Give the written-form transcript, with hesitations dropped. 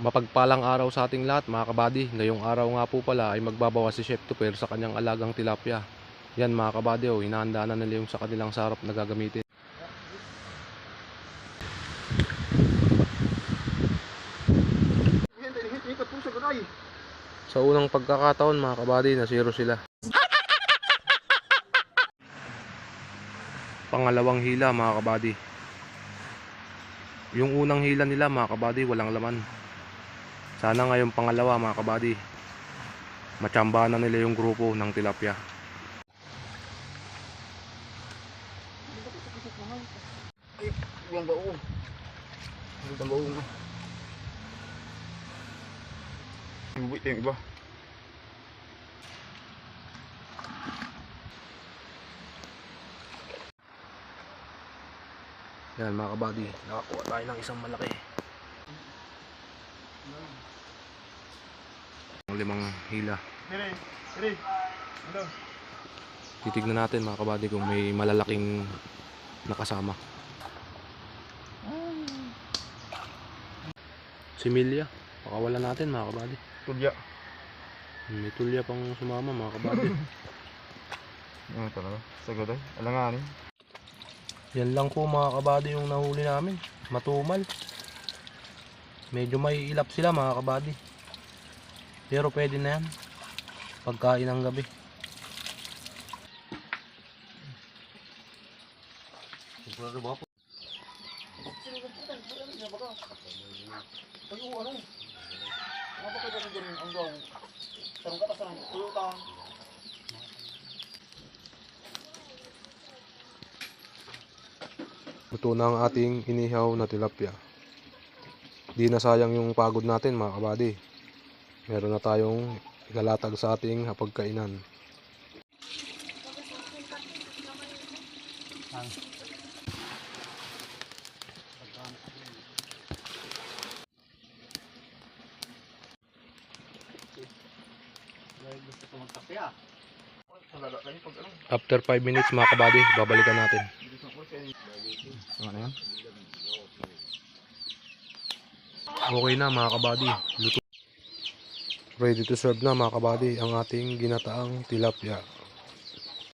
Mapagpalang araw sa ating lahat mga kabady. Ngayong araw nga po pala ay magbabawas si Chef Tuper sa kanyang alagang tilapia. Yan mga kabady, hinahanda na nila yung sa kanilang sarap na gagamitin. Sa unang pagkakataon mga kabady, na zero sila. Pangalawang hila mga kabady. Yung unang hila nila mga kabady walang laman. Sana ngayong pangalawa mga kabady, matsamba na nila yung grupo ng tilapia. Ay, yung bao. Yung bao nga. Ibubuit yung iba. Yan mga kabady, nakakuha tayo ng isang malaki. Limang hila. Titignan natin mga kabady kung may malalaking nakasama. Si Milya, pakawalan natin mga kabady. Tulya. May tulya pang sumama mga kabady. Ano talaga? Sagad ay. Alanganin. Yan lang po mga kabady yung nahuli namin. Matumal. Medyo may ilap sila mga kabady. Pero pwede na yan pagkain ng gabi. Luto na ang ating inihaw na tilapia. Di na sayang yung pagod natin mga kabady. Meron na tayong ilalatag sa ating hapagkainan. After 5 minutes mga kabady, babalikan natin. Ano yan? Okay na mga kabady, luto. Ready to serve na mga kabady ang ating ginataang tilapia.